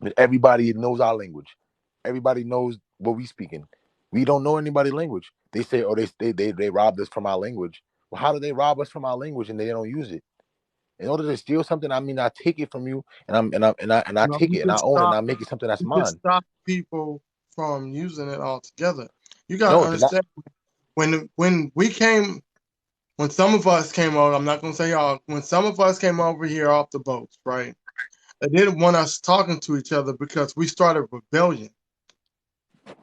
But everybody knows our language. Everybody knows what we speaking. We don't know anybody's language. They say, oh, they robbed us from our language. Well, how do they rob us from our language and they don't use it? In order to steal something, I mean, I take it from you, and I You know, take it and I own it, and I make it something that's we can mine. stop people from using it altogether. You gotta No, then I, understand when we came when some of us came over, I'm not gonna say y'all, when some of us came over here off the boats, right? They didn't want us talking to each other because we started rebellion.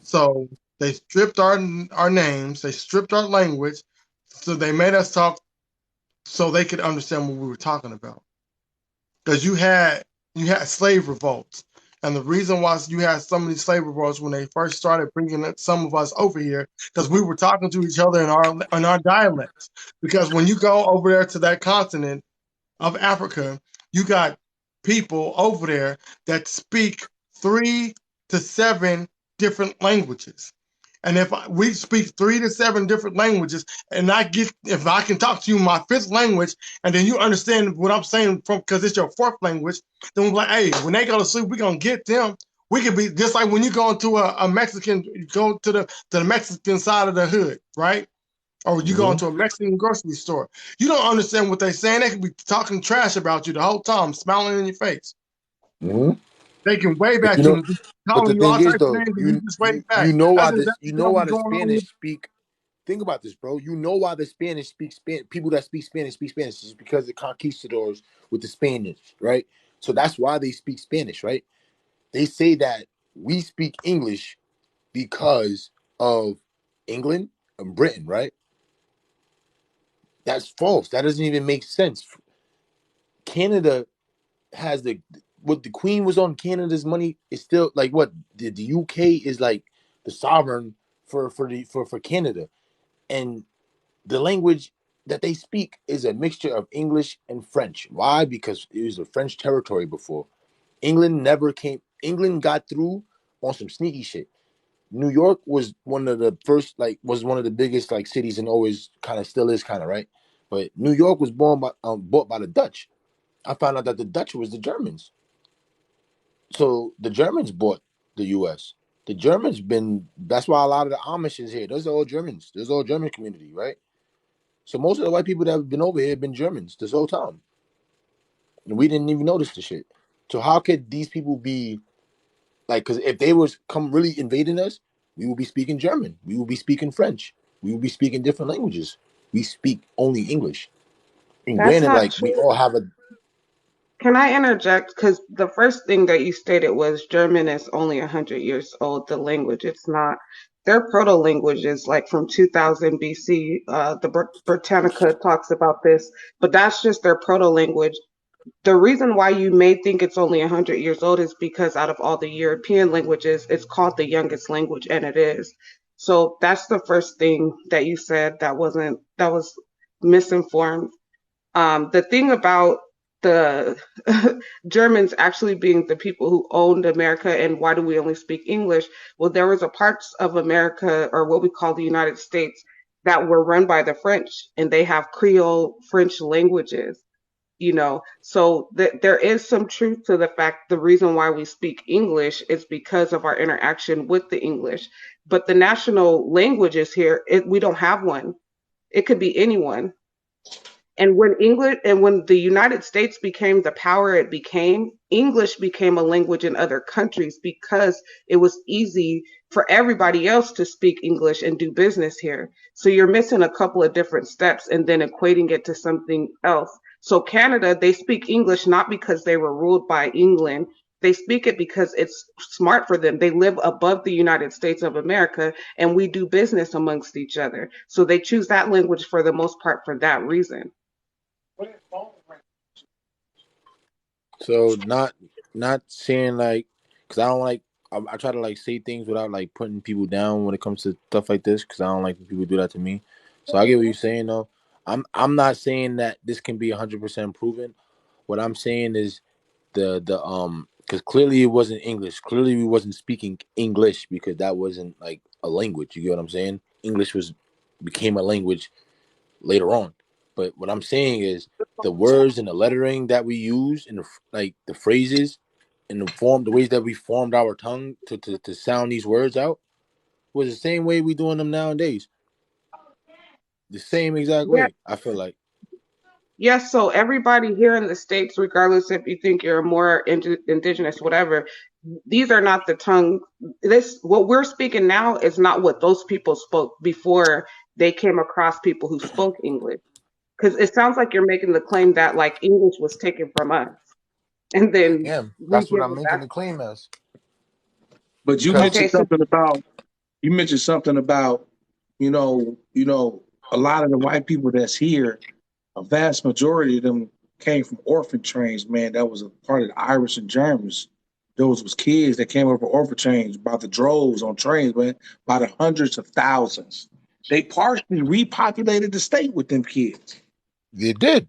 So they stripped our names, they stripped our language, so they made us talk so they could understand what we were talking about. Because you had slave revolts, and the reason why you had some of these slave revolts when they first started bringing some of us over here, because we were talking to each other in our dialects. Because when you go over there to that continent of Africa, you got people over there that speak 3 to 7 different languages. And if we speak 3 to 7 different languages, and if I can talk to you my fifth language, and then you understand what I'm saying from because it's your fourth language, then we're like, hey, when they go to sleep, we're gonna get them. We could be just like when you go into a Mexican, go to the Mexican side of the hood, right? Or you go mm-hmm, into a Mexican grocery store. You don't understand what they're saying. They could be talking trash about you the whole time, smiling in your face. mm-hmm. They can wave But at you and be but calling the you thing all is types of though, names, and you you just wave you back. you know That's why this, exactly you know what why was the going on with. Spanish speak. Think about this, bro. You know why the Spanish speak Spanish. People that speak Spanish is because the conquistadors with the Spanish, right? So that's why they speak Spanish, right? They say that we speak English because of England and Britain, right? That's false. That doesn't even make sense. Canada has the what the Queen was on Canada's money is still like what the UK is like the sovereign for Canada, and the language that they speak is a mixture of English and French. Why? Because it was a French territory before. England never came. England got through on some sneaky shit. New York was one of the first, like, was one of the biggest like cities, and always kind of still is kind of right. But New York was bought by the Dutch. I found out that the Dutch was the Germans. So the Germans bought the U.S. The Germans been. That's why a lot of the Amish is here. Those are all Germans. There's all German community, right? So most of the white people that have been over here have been Germans this whole time, and we didn't even notice the shit. So how could these people be like? Because if they was come really invading us, we would be speaking German. We would be speaking French. We would be speaking different languages. We speak only English. And That's granted, not like we true. all have a Can I interject? Because the first thing that you stated was German is only 100 years old, the language. It's not. Their proto language is like from 2000 BC. The Britannica talks about this, but that's just their proto language. The reason why you may think it's only 100 years old is because out of all the European languages, it's called the youngest language, and it is. So that's the first thing that you said that was misinformed. The thing about the Germans actually being the people who owned America and why do we only speak English? Well, there was a parts of America or what we call the United States that were run by the French and they have Creole French languages, you know. So there is some truth to the fact the reason why we speak English is because of our interaction with the English. But the national languages here, we don't have one. It could be anyone. And when England and when the United States became the power it became, English became a language in other countries because it was easy for everybody else to speak English and do business here. So you're missing a couple of different steps and then equating it to something else. So Canada, they speak English not because they were ruled by England. They speak it because it's smart for them. They live above the United States of America and we do business amongst each other. So they choose that language for the most part for that reason. so not saying like because I don't like I try to like say things without like putting people down when it comes to stuff like this because I don't like when people do that to me. So I get what you're saying though. I'm not saying that this can be 100% proven. What I'm saying is the because clearly it wasn't English. Clearly we wasn't speaking English because that wasn't like a language. You get what I'm saying? English was became a language later on. But what I'm saying is the words and the lettering that we use and like the phrases. in the ways that we formed our tongue to sound these words out was the same way we doing them nowadays. The same exact Yeah. way. I feel like. Yes, so everybody here in the States, regardless if you think you're more indigenous, whatever, these are not the tongue. This, what we're speaking now is not what those people spoke before they came across people who spoke English. Because it sounds like you're making the claim that like English was taken from us and then Yeah, we that's what give I'm it making back. the claim as. But you Because Okay, mentioned so something about a lot of the white people that's here, a vast majority of them came from orphan trains, man. That was a part of the Irish and Germans. Those was kids that came over orphan trains by the droves on trains, man, by the hundreds of thousands. They partially repopulated the state with them kids. they did.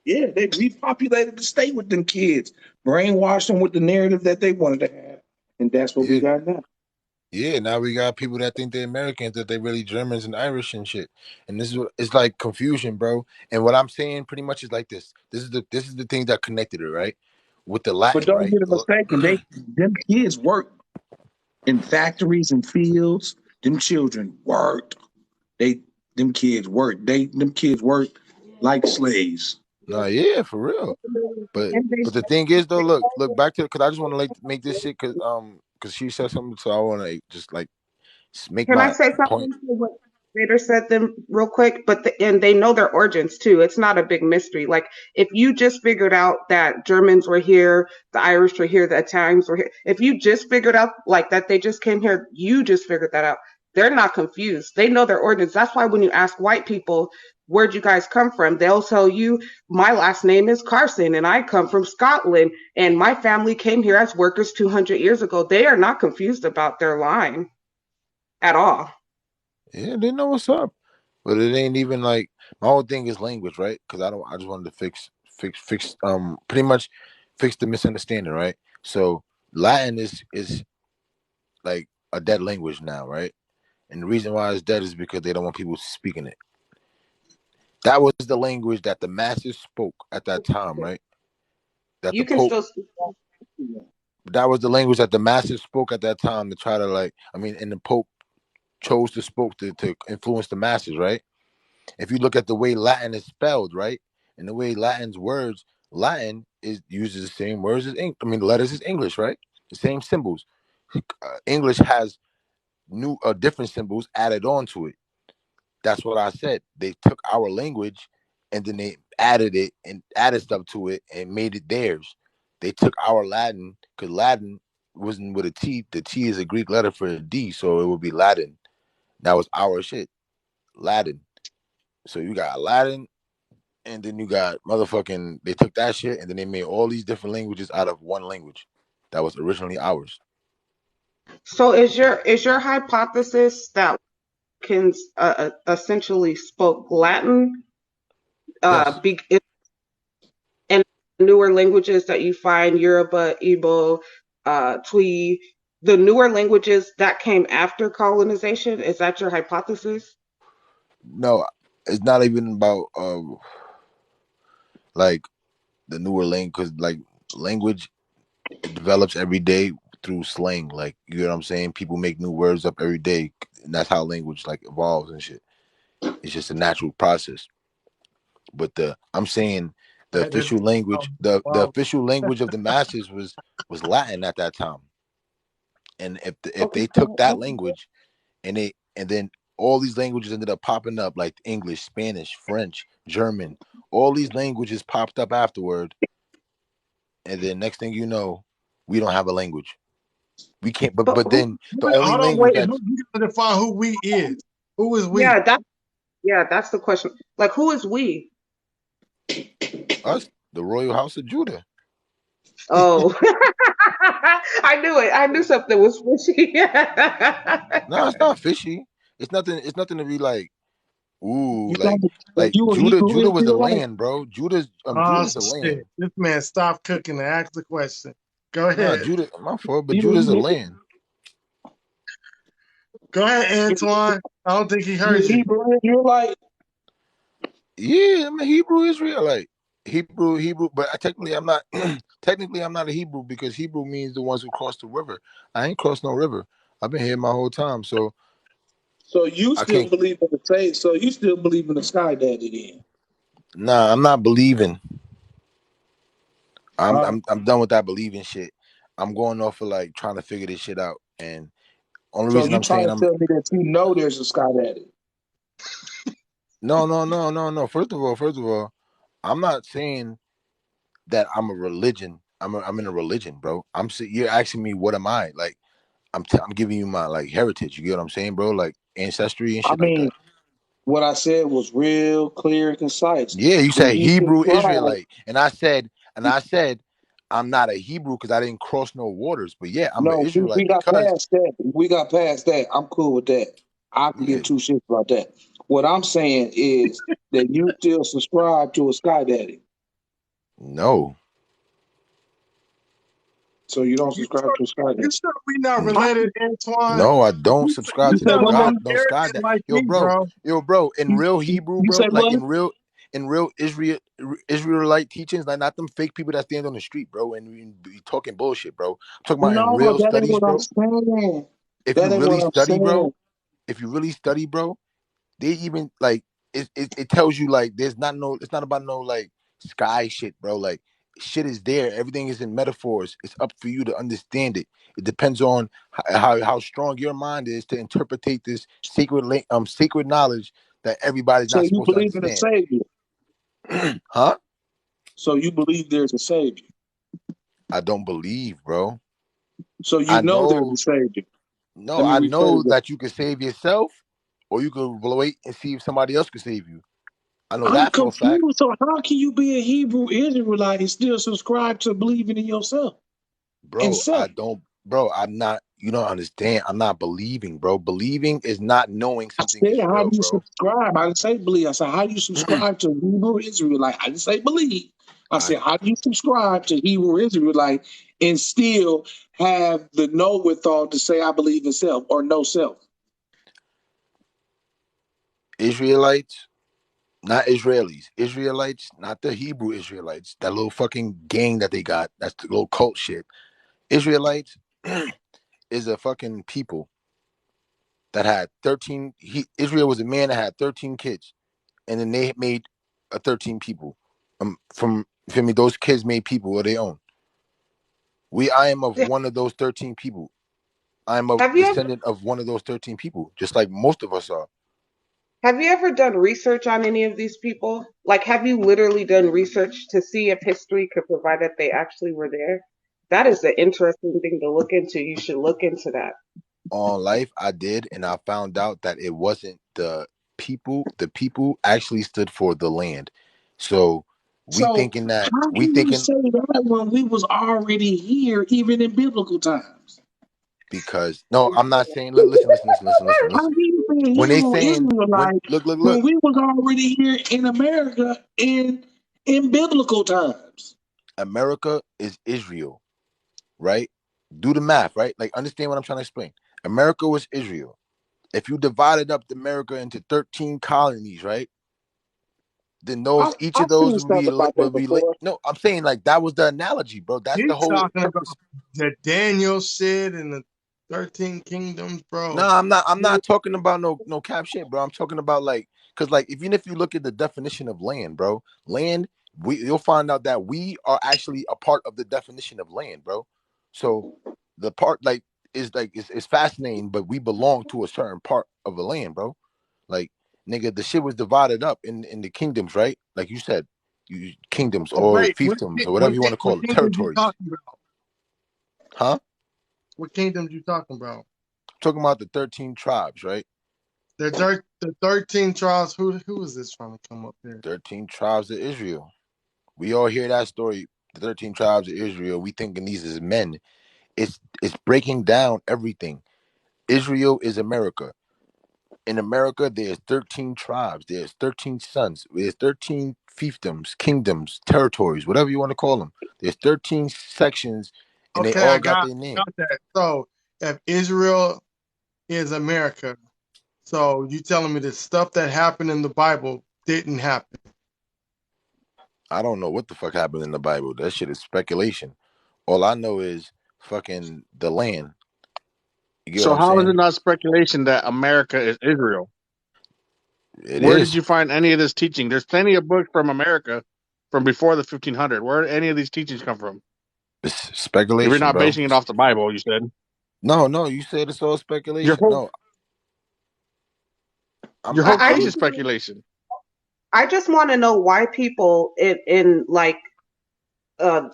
Yeah, they repopulated the state with them kids, brainwashed them with the narrative that they wanted to have. And that's what we Yeah. got now. Yeah, now we got people that think they're Americans, that they really Germans and Irish and shit. And this is it's like confusion, bro. And what I'm saying pretty much is like this. This is the thing that connected it, right? With the But Latin, don't right? get it mistaken. Them kids worked in factories and fields. Them children worked. They them kids worked. Them kids worked like slaves. No, yeah, for real. But and they, but the thing is though, look back to because I just want to like make this shit because she said something, so I want to just like make can I my say point. something to what Vader said them real quick? And they know their origins too. It's not a big mystery. Like if you just figured out that Germans were here, the Irish were here, the Italians were here. If you just figured out like that they just came here, you just figured that out. They're not confused. They know their origins. That's why when you ask white people, where'd you guys come from? They'll tell you, my last name is Carson and I come from Scotland and my family came here as workers 200 years ago. They are not confused about their line at all. Yeah, they know what's up. But it ain't even like my whole thing is language, right? Because I just wanted to fix pretty much fix the misunderstanding, right? So Latin is like a dead language now, right? And the reason why it's dead is because they don't want people speaking it. That was the language that the masses spoke at that time, right? That the You can Pope still speak that. that was the language that the masses spoke at that time to try to like and the Pope chose to spoke to influence the masses, right? If you look at the way Latin is spelled, right, and the way Latin's words, Latin is uses the same words as letters as English, right? The same symbols. English has new different symbols added on to it. That's what I said. They took our language and then they added it and added stuff to it and made it theirs. They took our Latin because Latin wasn't with a T. The T is a Greek letter for a D, so it would be Latin. That was our shit, Latin. So you got Latin, and then you got motherfucking. They took that shit and then they made all these different languages out of one language that was originally ours. So is your hypothesis that Americans essentially spoke Latin, Yes. and newer languages that you find Yoruba, Igbo, Twi, the newer languages that came after colonization? Is that your hypothesis? No, it's not even about like the newer language because like language it develops every day through slang. Like you know what I'm saying? People make new words up every day, and that's how language like evolves and shit. It's just a natural process. But the I'm saying the That is official language, the wow. official language of the masses was Latin at that time. And if Okay, they took that language and then all these languages ended up popping up like English, Spanish, French, German, all these languages popped up afterward, and then next thing you know, we don't have a language. We can't. but But who? then the only Hold on, language wait. that You gotta define who we is. Who is we? Yeah, that's the question. Like, who is we? us, the royal house of Judah. Oh, I knew it. I knew something was fishy. No, it's not fishy. It's nothing. It's nothing to be like. Ooh, You know, like you a Judah. Hebrew Judah was a Israelite. land, bro. Oh Judah's a land. shit! This man stopped cooking and asked the question. Go Nah, ahead. Judah. My fault, but Judah's a You land. Go ahead, Antoine. I don't think he you heard a you. Hebrew Israelite. Yeah, I'm a Hebrew Israelite. Hebrew, but technically I'm not. Technically, I'm not a Hebrew because Hebrew means the ones who cross the river. I ain't crossed no river. I've been here my whole time, so So you I still can't. believe in the same? So you still believe in the sky daddy then? Nah, I'm not believing. I'm Huh? I'm I'm done with that believing shit. I'm going off of like trying to figure this shit out, and only So reason you I'm trying saying to I'm tell me that you know there's a sky daddy? no. First of all, I'm not saying that I'm a religion. I'm in a religion, bro. You're asking me what am I like? I'm giving you my like heritage. You get what I'm saying, bro? Like ancestry and I shit like mean, that. what I said was real clear and concise. Yeah, you Do said you Hebrew subscribe? Israelite, and I said I'm not a Hebrew because I didn't cross no waters. But yeah, I'm an No, we Israelite got because past that. We got past that. I'm cool with that. I can yeah, give two shits about that. What I'm saying is that you still subscribe to a sky daddy. no, So you don't You subscribe sure, to a sky you daddy. sure we not N- How related, can Antoine? no, I don't You, subscribe you you to say no sound what like now? God, no sky. Arrogant That like me, bro. yo, bro, in real Hebrew, You say bro, like what? in real Israelite teachings, like not them fake people that stand on the street, bro, and we be talking bullshit, bro. I'm talking about in No, real that ain't studies, what I'm bro. saying. If you That ain't really what I'm study, bro, saying. if you really study, bro, they even like it tells you like there's not no it's not about no like sky shit, bro. Like shit is there. Everything is in metaphors. It's up for you to understand it. It depends on how strong your mind is to interpretate this sacred knowledge that everybody's So not you supposed to believe in a understand. savior. Huh? So you believe there's a savior. I don't believe, bro. So you I know there's a know savior. no, Let me I rephrase know that. that you can save yourself or you can wait and see if somebody else can save you. I know I'm that for a fact. confused. So how can you be a Hebrew Israelite and still subscribe to believing in yourself and Bro, self? I'm not, you don't understand. I'm not believing, bro. Believing is not knowing I something said, is how real, do you bro. subscribe? I didn't say believe. I said, how do you subscribe to Hebrew Israelite? I didn't say believe. I I said, how do you subscribe to Hebrew Israelite and still have the know withal to say I believe in self or no self? Israelites, not Israelis. Israelites, not the Hebrew Israelites. That little fucking gang that they got. That's the little cult shit. Israelites is a fucking people that had 13. Israel was a man that had 13 kids, and then they made a 13 people. From you feel me, those kids made people of their own. I am of one of those 13 people. I'm a Have you ever descendant of one of those 13 people, just like most of us are. have you ever done research on any of these people? Like, have you literally done research to see if history could provide that they actually were there? That is an interesting thing to look into. You should look into that. On life, I did, and I found out that it wasn't the people. The people actually stood for the land. So So how we can you thinking say that when we was already here, even in biblical times? because no, I'm not saying. Listen. How can you be a When they Hebrew saying when Israelite when look, we was already here in America in biblical times? America is Israel, right? Do the math, right? Like understand what I'm trying to explain. America was Israel. If you divided up America into 13 colonies, right? Then each of I've those seen stuff about that would be before. no, I'm saying like that was the analogy, bro. That's the He's whole talking about purpose. the Daniel shit and the 13 kingdoms, No, bro. I'm not talking about no cap shit, bro. I'm talking about like because like even if you look at the definition of land, bro, land, you'll find out that we are actually a part of the definition of land, bro. So the part like is like it's fascinating, but we belong to a certain part of the land, bro. Like nigga, the shit was divided up in the kingdoms, right? Like you said, kingdoms or Wait, fiefdoms or whatever you want to what call it, kingdoms you territories, talking about? huh? What kingdoms you talking about? I'm talking about the 13 tribes, right? The 13 tribes. Who is this trying to come up here? 13 tribes of Israel. We all hear that story, the 13 tribes of Israel. We thinking these is men. It's breaking down everything. Israel is America. In America, there's 13 tribes. There's 13 sons. There's 13 fiefdoms, kingdoms, territories, whatever you want to call them. There's 13 sections, and they Okay, all got their name. got that. So if Israel is America, so you telling me the stuff that happened in the Bible didn't happen? I don't know what the fuck happened in the Bible. That shit is speculation. All I know is fucking the land. You get So what I'm how is it saying? not speculation that America is Israel? It Where did is you find any of this teaching? There's plenty of books from America from before the 1500. Where did any of these teachings come from? it's If you're speculation, not bro. basing it off the Bible, you said No, you said it's all your speculation. whole No, I'm your whole I case actually is just speculation. I just want to know why people in like uh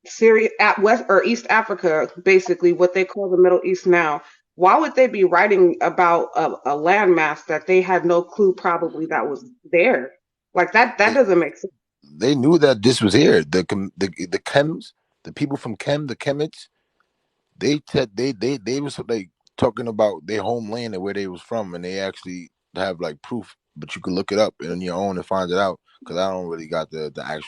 Syria at West or East Africa, basically what they call the Middle East now. Why would they be writing about a landmass that they had no clue probably that was there? Like that they, doesn't make sense. they knew that this was here. The chems, the people from the Kemites, they was like talking about their homeland and where they was from, and they actually have like proof. But you can look it up on your own and find it out because I don't really got the actual